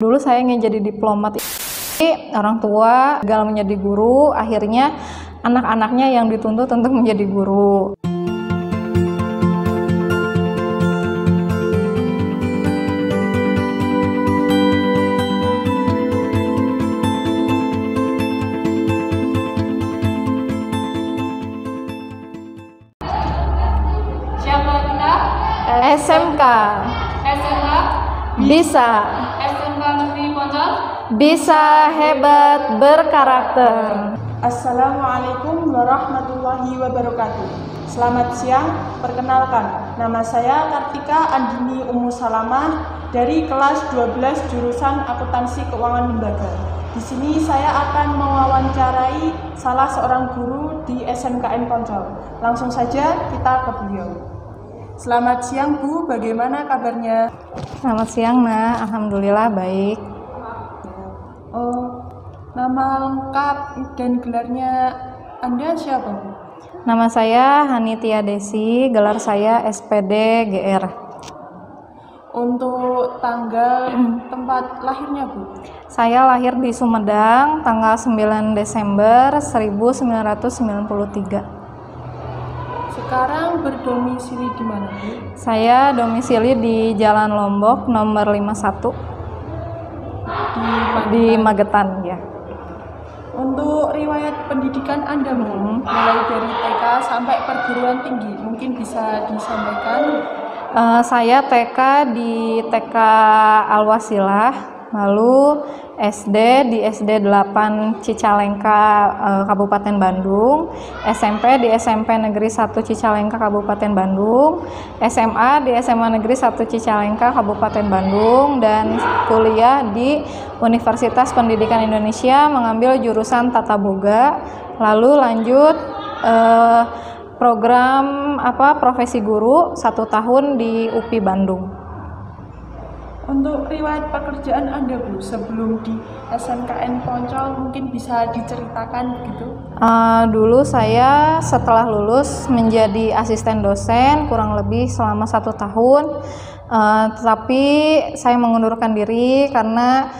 Dulu saya ingin jadi diplomat, orang tua gagal menjadi guru, akhirnya anak-anaknya yang dituntut untuk menjadi guru. Siapa kita? SMK SMK bisa, SMK Negeri Poncol. bisa hebat berkarakter. Assalamualaikum warahmatullahi wabarakatuh. Selamat siang, perkenalkan, nama saya Kartika Andini Ummu Salamah dari kelas 12 jurusan Akuntansi Keuangan Lembaga. Di sini saya akan mewawancarai salah seorang guru di SMKN Poncol. Langsung saja kita ke beliau. Selamat siang Bu, bagaimana kabarnya? Selamat siang, Nah. Alhamdulillah baik. Nama lengkap dan gelarnya Anda siapa Bu? Nama saya Hanitia Desi, gelar saya SPD GR. Untuk tanggal tempat lahirnya Bu? Saya lahir di Sumedang tanggal 9 Desember 1993. Sekarang berdomisili di mana Bu? Saya domisili di Jalan Lombok nomor 51 di Magetan ya. Untuk riwayat pendidikan Anda Bu, mulai dari TK sampai perguruan tinggi, mungkin bisa disampaikan? Saya TK di TK Al-Wasilah, lalu SD di SD 8 Cicalengka Kabupaten Bandung, SMP di SMP Negeri 1 Cicalengka Kabupaten Bandung, SMA di SMA Negeri 1 Cicalengka Kabupaten Bandung, dan kuliah di Universitas Pendidikan Indonesia mengambil jurusan Tata Boga, lalu lanjut program profesi guru 1 tahun di UPI Bandung. Untuk riwayat pekerjaan Anda Bu, sebelum di SMKN Poncol mungkin bisa diceritakan begitu? Dulu saya setelah lulus menjadi asisten dosen kurang lebih selama 1 tahun, tetapi saya mengundurkan diri karena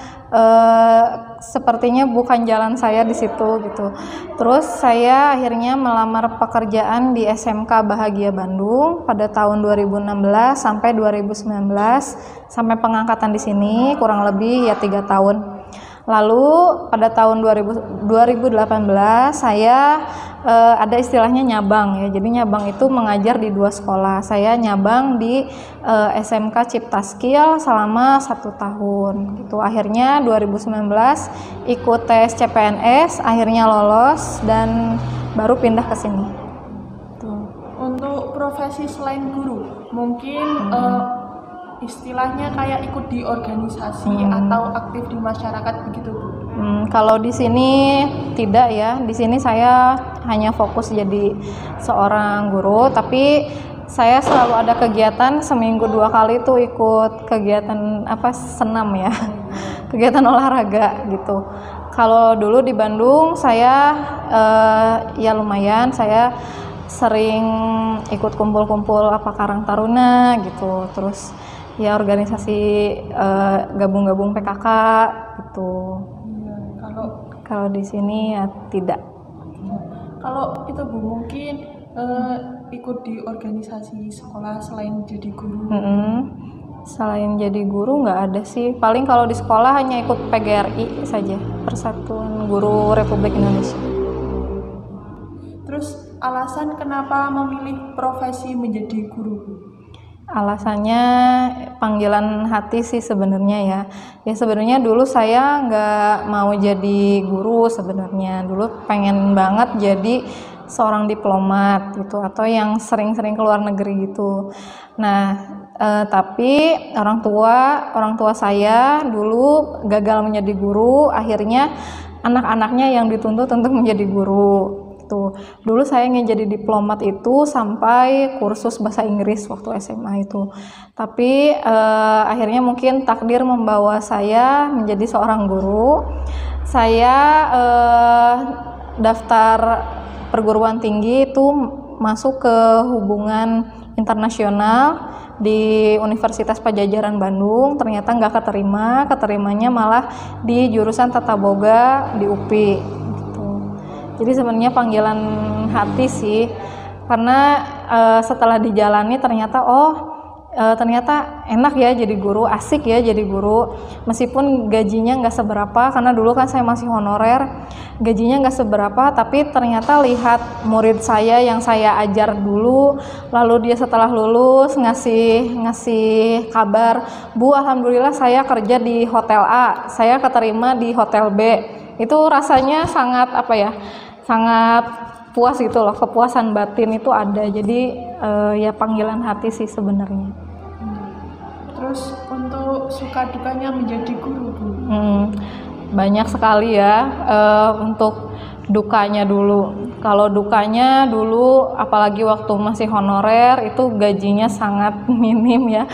sepertinya bukan jalan saya di situ gitu. Terus saya akhirnya melamar pekerjaan di SMK Bahagia Bandung pada tahun 2016 sampai 2019 sampai pengangkatan di sini kurang lebih ya 3 tahun. Lalu pada tahun 2018 saya ada istilahnya nyabang ya. Jadi nyabang itu mengajar di 2 sekolah. Saya nyabang di SMK Cipta Skill selama 1 tahun gitu. Akhirnya 2019 ikut tes CPNS, akhirnya lolos dan baru pindah ke sini. Tuh. Untuk profesi selain guru, mungkin istilahnya kayak ikut di organisasi atau aktif di masyarakat begitu Bu? Kalau di sini tidak ya. Di sini saya hanya fokus jadi seorang guru, tapi saya selalu ada kegiatan seminggu 2 kali tuh ikut kegiatan senam ya, kegiatan olahraga gitu. Kalau dulu di Bandung saya ya lumayan, saya sering ikut kumpul-kumpul Karang Taruna gitu, terus ya organisasi gabung-gabung PKK gitu. Kalau di sini ya tidak. Kalau itu Bu, mungkin ikut di organisasi sekolah selain jadi guru? Selain jadi guru nggak ada sih. Paling kalau di sekolah hanya ikut PGRI saja, Persatuan Guru Republik Indonesia. Terus alasan kenapa memilih profesi menjadi guru Bu? Alasannya panggilan hati sih sebenarnya ya. Ya sebenarnya dulu saya nggak mau jadi guru sebenarnya. Dulu pengen banget jadi seorang diplomat gitu atau yang sering-sering ke luar negeri gitu. Nah, tapi orang tua saya dulu gagal menjadi guru, akhirnya anak-anaknya yang dituntut untuk menjadi guru. Dulu saya ingin jadi diplomat itu sampai kursus bahasa Inggris waktu SMA itu. Tapi akhirnya mungkin takdir membawa saya menjadi seorang guru. Saya daftar perguruan tinggi itu masuk ke hubungan internasional di Universitas Padjadjaran Bandung, ternyata nggak keterimanya malah di jurusan Tata Boga di UPI gitu. Jadi sebenarnya panggilan hati sih, karena setelah dijalani ternyata ternyata enak ya jadi guru, asik ya jadi guru, meskipun gajinya nggak seberapa, karena dulu kan saya masih honorer, gajinya nggak seberapa, tapi ternyata lihat murid saya yang saya ajar dulu, lalu dia setelah lulus ngasih kabar, Bu, alhamdulillah saya kerja di hotel A, saya keterima di hotel B, itu rasanya sangat sangat puas gitu loh, kepuasan batin itu ada. Jadi ya panggilan hati sih sebenarnya. Terus untuk suka dukanya menjadi guru, Bu? Banyak sekali ya. Untuk dukanya dulu, kalau dukanya dulu apalagi waktu masih honorer itu gajinya sangat minim ya,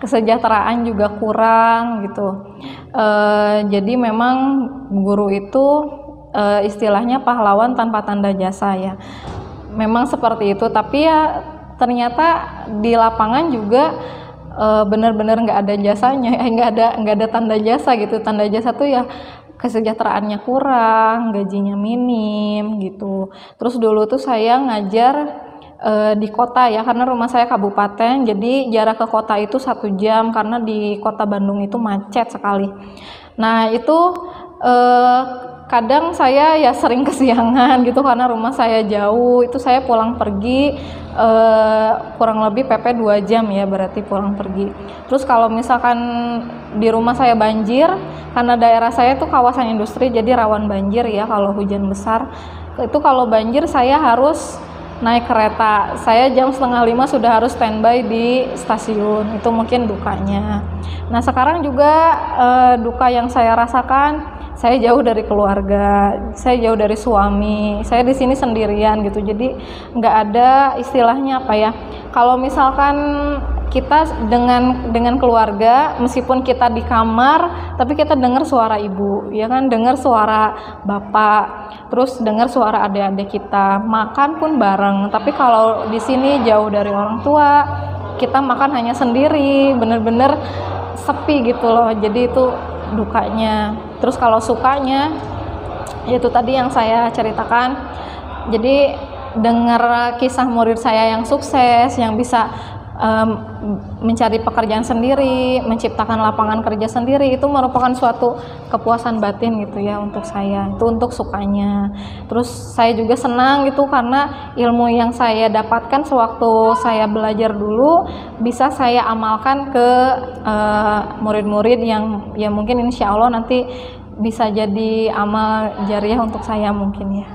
kesejahteraan juga kurang gitu. Jadi memang guru itu istilahnya pahlawan tanpa tanda jasa ya, memang seperti itu, tapi ya ternyata di lapangan juga benar-benar nggak ada jasanya, nggak ada tanda jasa gitu. Tanda jasa tuh ya kesejahteraannya kurang, gajinya minim gitu. Terus dulu tuh saya ngajar di kota ya, karena rumah saya kabupaten, jadi jarak ke kota itu 1 jam, karena di kota Bandung itu macet sekali. Nah itu kadang saya ya sering kesiangan gitu, karena rumah saya jauh, itu saya pulang pergi kurang lebih PP 2 jam ya, berarti pulang pergi. Terus kalau misalkan di rumah saya banjir, karena daerah saya tuh kawasan industri jadi rawan banjir ya kalau hujan besar, itu kalau banjir saya harus naik kereta, saya jam 4:30 sudah harus standby di stasiun, itu mungkin dukanya. Nah sekarang juga duka yang saya rasakan, saya jauh dari keluarga, saya jauh dari suami, saya di sini sendirian gitu, jadi nggak ada istilahnya kalau misalkan kita dengan keluarga, meskipun kita di kamar, tapi kita dengar suara ibu, ya kan, dengar suara bapak, terus dengar suara adik-adik kita, makan pun bareng. Tapi kalau di sini jauh dari orang tua, kita makan hanya sendiri, bener-bener sepi gitu loh. Jadi itu dukanya. Terus kalau sukanya, itu tadi yang saya ceritakan. Jadi dengar kisah murid saya yang sukses, yang bisa mencari pekerjaan sendiri, menciptakan lapangan kerja sendiri, itu merupakan suatu kepuasan batin gitu ya untuk saya. Itu untuk sukanya. Terus saya juga senang gitu karena ilmu yang saya dapatkan sewaktu saya belajar dulu bisa saya amalkan ke murid-murid yang ya mungkin insya Allah nanti bisa jadi amal jariah untuk saya mungkin ya.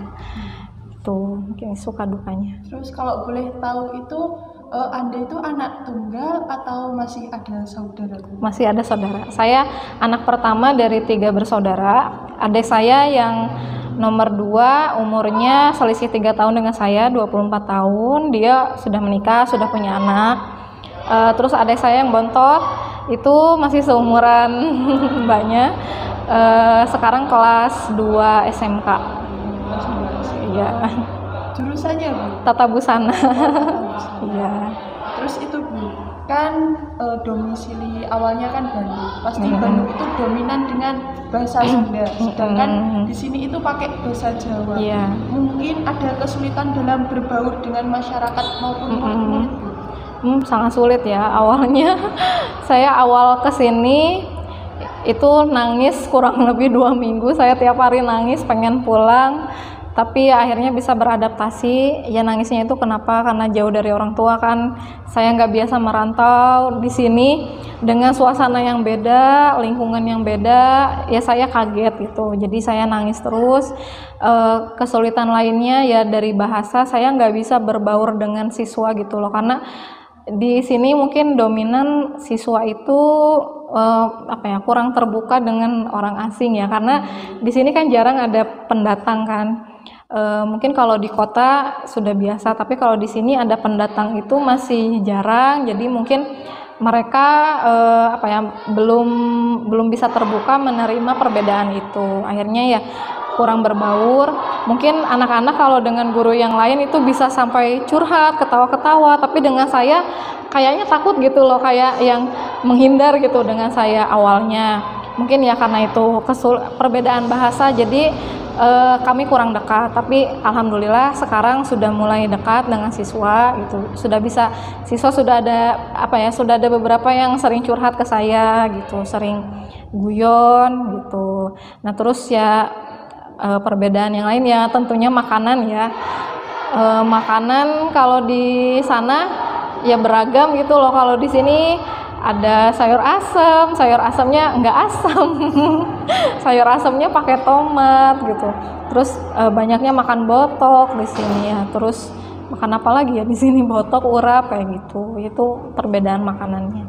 Itu mungkin suka dukanya. Terus kalau boleh tahu itu Anda itu anak tunggal atau masih ada saudara? Masih ada saudara. Saya anak pertama dari 3 bersaudara. Adik saya yang nomor 2 umurnya selisih 3 tahun dengan saya, 24 tahun. Dia sudah menikah, sudah punya anak. Terus adik saya yang bontot itu masih seumuran mbaknya. Sekarang kelas 2 SMK. Iya. Jurusannya, Bu? Tata Busana. Iya. Terus itu, Bu, kan domisili awalnya kan Bandung. Pasti Bandung itu dominan dengan bahasa Sunda, sedangkan di sini itu pakai bahasa Jawa. Iya. Mungkin ada kesulitan dalam berbaur dengan masyarakat maupun murid, Bu? Sangat sulit ya awalnya. Saya awal kesini itu nangis kurang lebih 2 minggu. Saya tiap hari nangis pengen pulang. Tapi akhirnya bisa beradaptasi. Ya nangisnya itu kenapa? Karena jauh dari orang tua kan. Saya nggak biasa merantau di sini dengan suasana yang beda, lingkungan yang beda. Ya saya kaget gitu. Jadi saya nangis terus. Kesulitan lainnya ya dari bahasa. Saya nggak bisa berbaur dengan siswa gitu loh. Karena di sini mungkin dominan siswa itu kurang terbuka dengan orang asing ya. Karena di sini kan jarang ada pendatang kan. Mungkin kalau di kota sudah biasa, tapi kalau di sini ada pendatang itu masih jarang. Jadi mungkin mereka belum bisa terbuka menerima perbedaan itu. Akhirnya ya kurang berbaur. Mungkin anak-anak kalau dengan guru yang lain itu bisa sampai curhat, ketawa-ketawa, tapi dengan saya kayaknya takut gitu loh, kayak yang menghindar gitu dengan saya awalnya. Mungkin ya karena itu perbedaan bahasa, jadi kami kurang dekat. Tapi alhamdulillah sekarang sudah mulai dekat dengan siswa gitu. Siswa sudah ada sudah ada beberapa yang sering curhat ke saya gitu, sering guyon gitu. Nah, terus ya perbedaan yang lain ya tentunya makanan ya. Makanan kalau di sana ya beragam gitu loh. Kalau di sini ada sayur asamnya nggak asam. Sayur asamnya pakai tomat gitu. Terus banyaknya makan botok di sini ya. Terus makan apa lagi ya di sini, botok, urap kayak gitu. Itu perbedaan makanannya.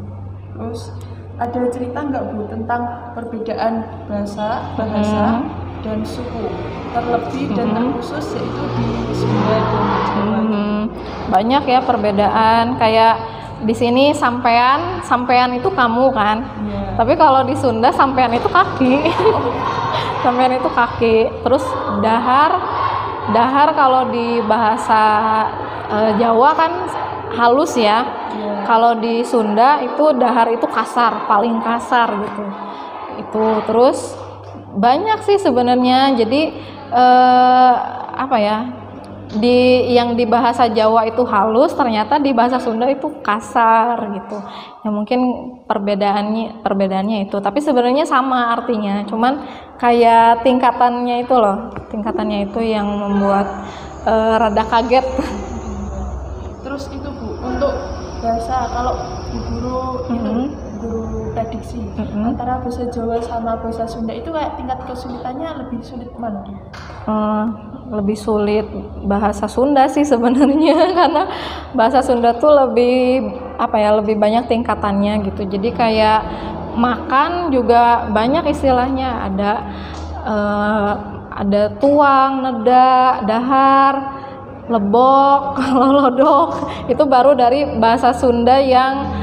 Terus ada cerita nggak Bu tentang perbedaan bahasa dan suku, terlebih dan terkhusus yaitu di Sunda dan Jawa? Banyak ya perbedaan, kayak di sini sampean itu kamu kan, tapi kalau di Sunda sampean itu kaki. Sampean itu kaki. Terus dahar kalau di bahasa Jawa kan halus ya. Kalau di Sunda itu dahar itu kasar, paling kasar gitu. Itu terus banyak sih sebenarnya. Jadi yang di bahasa Jawa itu halus, ternyata di bahasa Sunda itu kasar gitu. Ya mungkin perbedaannya itu, tapi sebenarnya sama artinya, cuman kayak tingkatannya itu yang membuat rada kaget. Terus itu Bu, untuk bahasa, kalau Bu Guru itu guru prediksi antara bahasa Jawa sama bahasa Sunda itu kayak tingkat kesulitannya lebih sulit mana? Lebih sulit bahasa Sunda sih sebenarnya, karena bahasa Sunda tuh lebih banyak tingkatannya gitu. Jadi kayak makan juga banyak istilahnya, ada tuang, neda, dahar, lebok, lolodok. Itu baru dari bahasa Sunda yang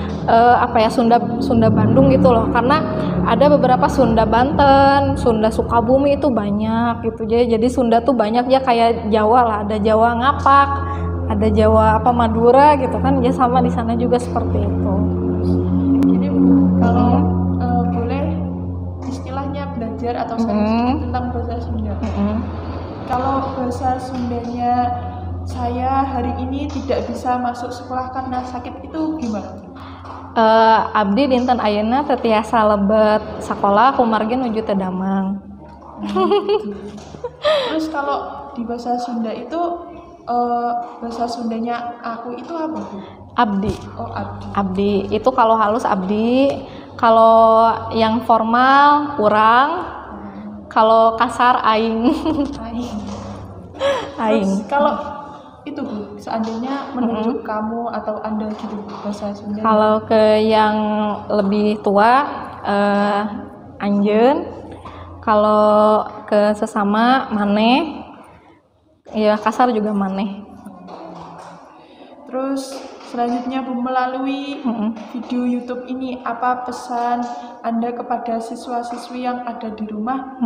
Sunda Bandung gitu loh, karena ada beberapa Sunda Banten, Sunda Sukabumi itu banyak gitu. Jadi Sunda tuh banyak ya, kayak Jawa lah, ada Jawa Ngapak, ada Jawa Madura gitu kan, ya sama di sana juga seperti itu. Jadi kalau boleh istilahnya belajar atau sedikit tentang bahasa Sunda. Kalau bahasa Sundanya saya hari ini tidak bisa masuk sekolah karena sakit, itu gimana? Abdi dinten ayeuna teu tiasa lebet sakola kumargi nuju teu damang. Terus kalau di bahasa Sunda itu bahasa Sundanya aku itu apa Bu? Abdi. Oh, abdi. Abdi itu kalau halus abdi, kalau yang formal urang, kalau kasar aing. Aing. Terus kalau itu Bu, seandainya menunjuk kamu atau Anda gitu bahasa Sunda. Kalau ke yang lebih tua anjeun, kalau ke sesama maneh, ya kasar juga maneh. Terus selanjutnya Bu, melalui video YouTube ini apa pesan Anda kepada siswa-siswi yang ada di rumah,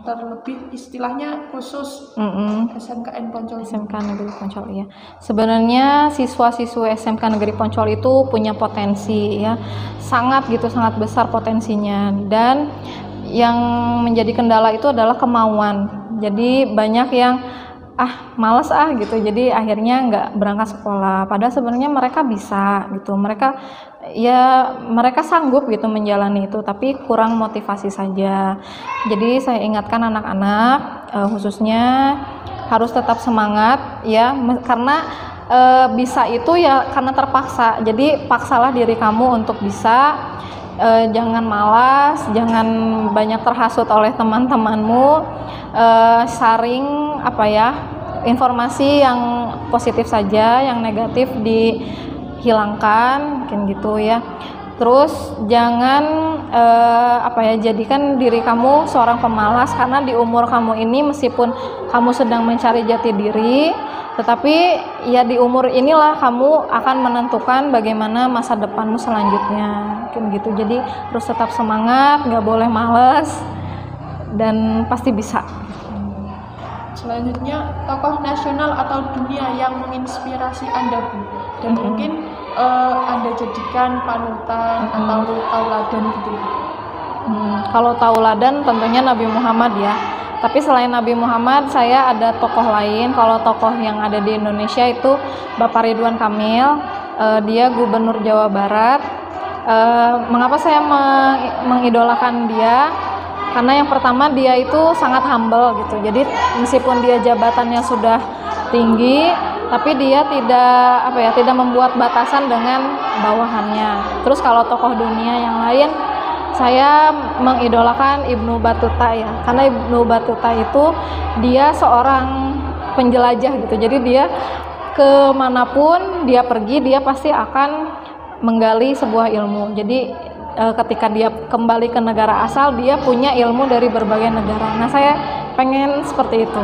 terlebih istilahnya khusus SMKN Poncol? SMK Negeri Poncol ya. Sebenarnya siswa-siswa SMK Negeri Poncol itu punya potensi ya, sangat besar potensinya, dan yang menjadi kendala itu adalah kemauan. Jadi banyak yang malas gitu, jadi akhirnya nggak berangkat sekolah. Padahal sebenarnya mereka bisa gitu, mereka sanggup gitu menjalani itu, tapi kurang motivasi saja. Jadi saya ingatkan anak-anak khususnya harus tetap semangat ya, karena bisa itu ya karena terpaksa. Jadi paksalah diri kamu untuk bisa, jangan malas, jangan banyak terhasut oleh teman-temanmu, saring informasi yang positif saja, yang negatif dihilangkan, mungkin gitu ya. Terus jangan jadikan diri kamu seorang pemalas, karena di umur kamu ini meskipun kamu sedang mencari jati diri, tetapi ya di umur inilah kamu akan menentukan bagaimana masa depanmu selanjutnya, mungkin gitu. Jadi harus tetap semangat, nggak boleh malas, dan pasti bisa. Selanjutnya, tokoh nasional atau dunia yang menginspirasi Anda, Bu, dan mungkin Anda jadikan panutan atau tauladan gitu, Bu. Kalau tauladan tentunya Nabi Muhammad ya. Tapi selain Nabi Muhammad, saya ada tokoh lain. Kalau tokoh yang ada di Indonesia itu Bapak Ridwan Kamil. Dia Gubernur Jawa Barat. Mengapa saya mengidolakan dia? Karena yang pertama dia itu sangat humble gitu. Jadi meskipun dia jabatannya sudah tinggi, tapi dia tidak membuat batasan dengan bawahannya. Terus kalau tokoh dunia yang lain, saya mengidolakan Ibnu Battuta ya. Karena Ibnu Battuta itu dia seorang penjelajah gitu. Jadi dia kemanapun dia pergi, dia pasti akan menggali sebuah ilmu. Jadi ketika dia kembali ke negara asal, dia punya ilmu dari berbagai negara. Nah, saya pengen seperti itu.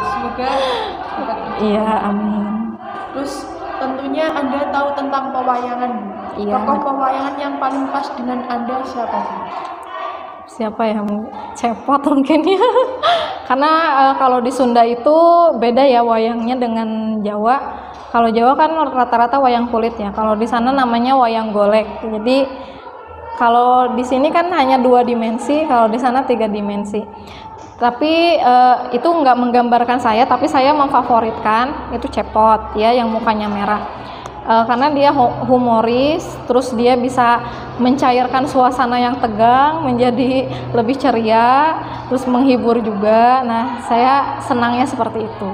Semoga Iya, amin. Terus tentunya Anda tahu tentang pewayangan, Bu. Iya. Tokoh pewayangan yang paling pas dengan Anda siapa, Bu? Siapa ya? Cepot mungkin ya. Karena kalau di Sunda itu beda ya wayangnya dengan Jawa. Kalau Jawa kan rata-rata wayang kulit ya. Kalau di sana namanya wayang golek. Jadi kalau di sini kan hanya 2 dimensi, kalau di sana 3 dimensi. Tapi itu nggak menggambarkan saya, tapi saya memfavoritkan itu Cepot ya, yang mukanya merah. Karena dia humoris, terus dia bisa mencairkan suasana yang tegang menjadi lebih ceria, terus menghibur juga. Nah, saya senangnya seperti itu.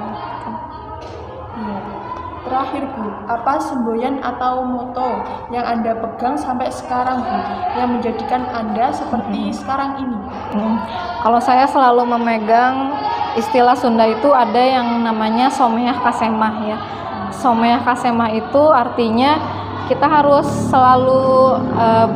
Terakhir, Bu, apa semboyan atau moto yang Anda pegang sampai sekarang, Bu, yang menjadikan Anda seperti sekarang ini? Kalau saya selalu memegang istilah Sunda itu ada yang namanya Someah Kasemah ya. Someah Kasemah itu artinya kita harus selalu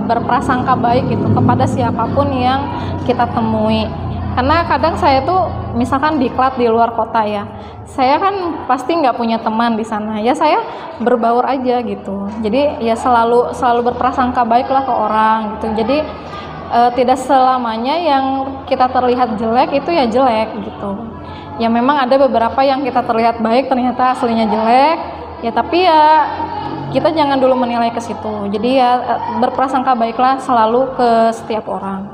berprasangka baik gitu kepada siapapun yang kita temui. Karena kadang saya tuh misalkan diklat di luar kota ya, saya kan pasti nggak punya teman di sana. Ya saya berbaur aja gitu. Jadi ya selalu berprasangka baik lah ke orang gitu. Jadi tidak selamanya yang kita terlihat jelek itu ya jelek gitu. Ya memang ada beberapa yang kita terlihat baik ternyata aslinya jelek. Ya tapi ya kita jangan dulu menilai ke situ. Jadi ya berprasangka baiklah selalu ke setiap orang.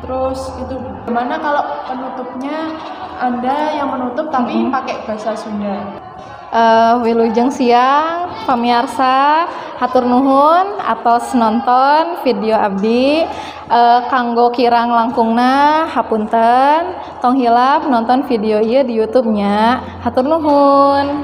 Terus itu gimana kalau penutupnya Anda yang menutup tapi pakai bahasa Sunda? Wilujeng siang pamiarsa hatur nuhun atos nonton video abdi. Kanggo kirang langkungna hapunten tong hilap nonton video ieu di YouTube-nya. Hatur nuhun.